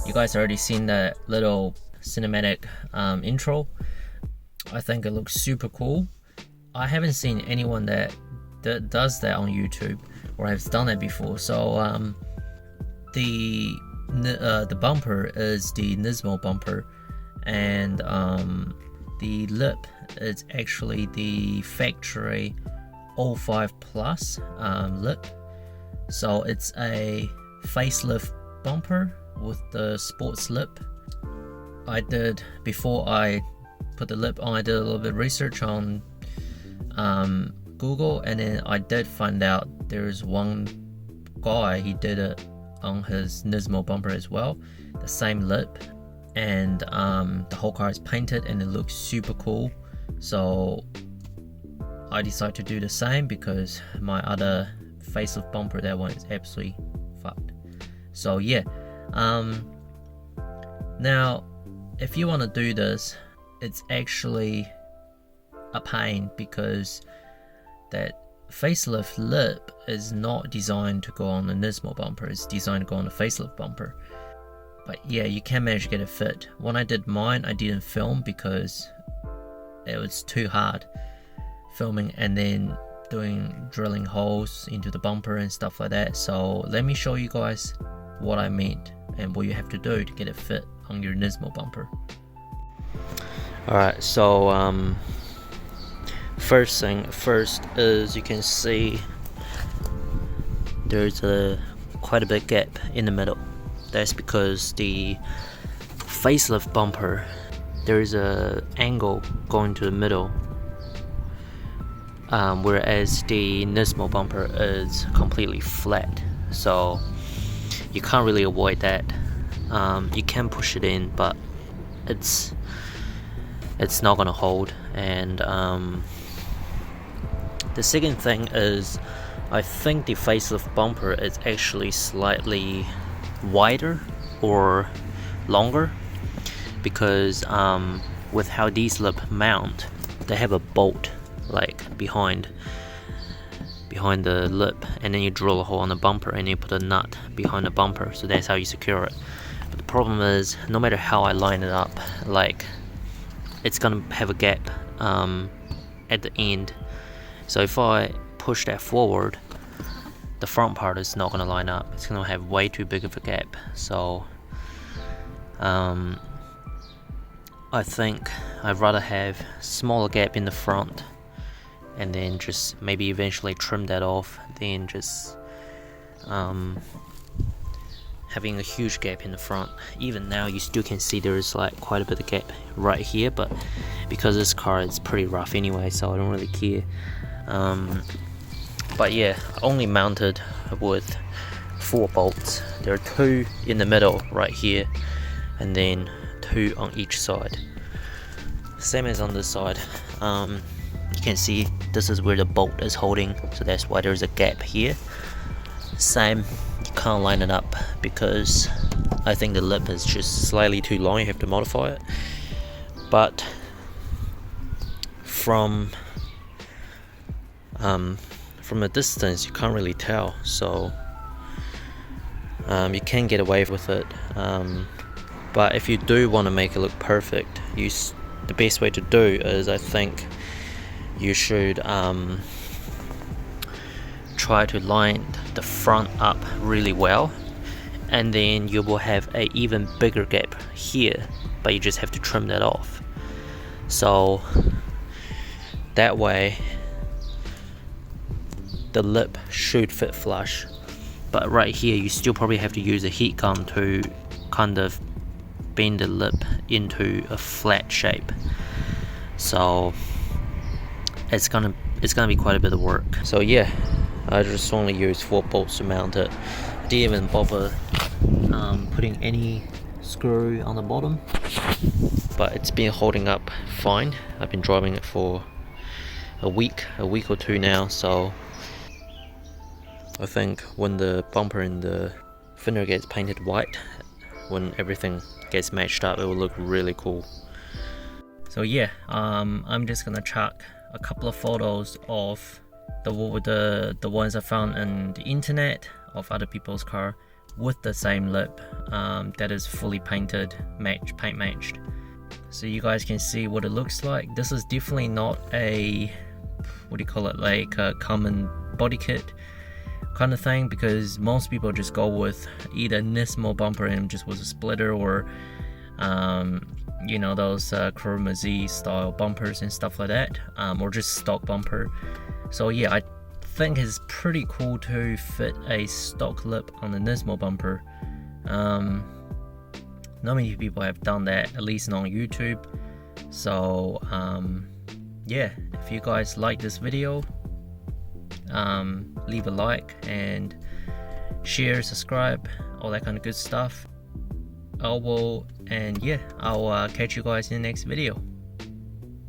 You guys already seen that little cinematic intro. I think it looks super cool. I haven't seen anyone that does that on YouTube or has done it before. So the bumper is the Nismo bumper, and the lip is actually the factory 05 Plus lip. So it's a facelift bumper with the sports lip. Before I put the lip on, I did a little bit of research on Google, and then I did find out there's one guy, he did it on his Nismo bumper as well, the same lip, and the whole car is painted and it looks super cool. So I decided to do the same because my other facelift bumper, that one is absolutely fucked. So yeah, now if you want to do this, it's actually a pain because that facelift lip is not designed to go on the Nismo bumper, it's designed to go on the facelift bumper. But yeah, you can manage to get it fit. When I did mine, I didn't film because it was too hard filming and then drilling holes into the bumper and stuff like that. So let me show you guys what I meant and what you have to do to get it fit on your Nismo bumper. Alright, so first thing first is, you can see there's quite a big gap in the middle. That's because the facelift bumper, there's a angle going to the middle, whereas the Nismo bumper is completely flat, so you can't really avoid that. You can push it in, but it's not gonna hold. And the second thing is, I think the facelift bumper is actually slightly wider or longer, because with how these lip mount, they have a bolt like behind the lip, and then you drill a hole on the bumper and you put a nut behind the bumper, so that's how you secure it. But the problem is, no matter how I line it up, like, it's gonna have a gap at the end. So if I push that forward, the front part is not gonna line up. It's gonna have way too big of a gap. So I think I'd rather have smaller gap in the front and then just maybe eventually trim that off, than just having a huge gap in the front. Even now you still can see there's like quite a bit of gap right here, but because this car is pretty rough anyway, so I don't really care. But yeah, only mounted with 4 bolts. There are 2 in the middle right here, and then 2 on each side, same as on this side. You can see this is where the bolt is holding, so that's why there's a gap here. Same, you can't line it up because I think the lip is just slightly too long, you have to modify it. But from a distance you can't really tell, so you can get away with it. But if you do want to make it look perfect, the best way to do is, I think you should try to line the front up really well, and then you will have a even bigger gap here, but you just have to trim that off. So that way the lip should fit flush, but right here you still probably have to use a heat gun to kind of bend the lip into a flat shape. So it's gonna be quite a bit of work. So yeah, I just only used 4 bolts to mount it. I didn't even bother putting any screw on the bottom, but it's been holding up fine. I've been driving it for a week or 2 now, so I think when the bumper and the fender gets painted white, when everything gets matched up, it will look really cool. So yeah, I'm just gonna chuck a couple of photos of the ones I found on the internet of other people's car with the same lip that is fully painted, paint matched. So you guys can see what it looks like. This is definitely not a, what do you call it, like a common body kit kind of thing, because most people just go with either Nismo bumper and just with a splitter, or you know, those Chroma Z style bumpers and stuff like that, or just stock bumper. So yeah, I think it's pretty cool to fit a stock lip on the Nismo bumper. Not many people have done that, at least on YouTube. So yeah, if you guys like this video, leave a like and share, subscribe, all that kind of good stuff. I'll catch you guys in the next video.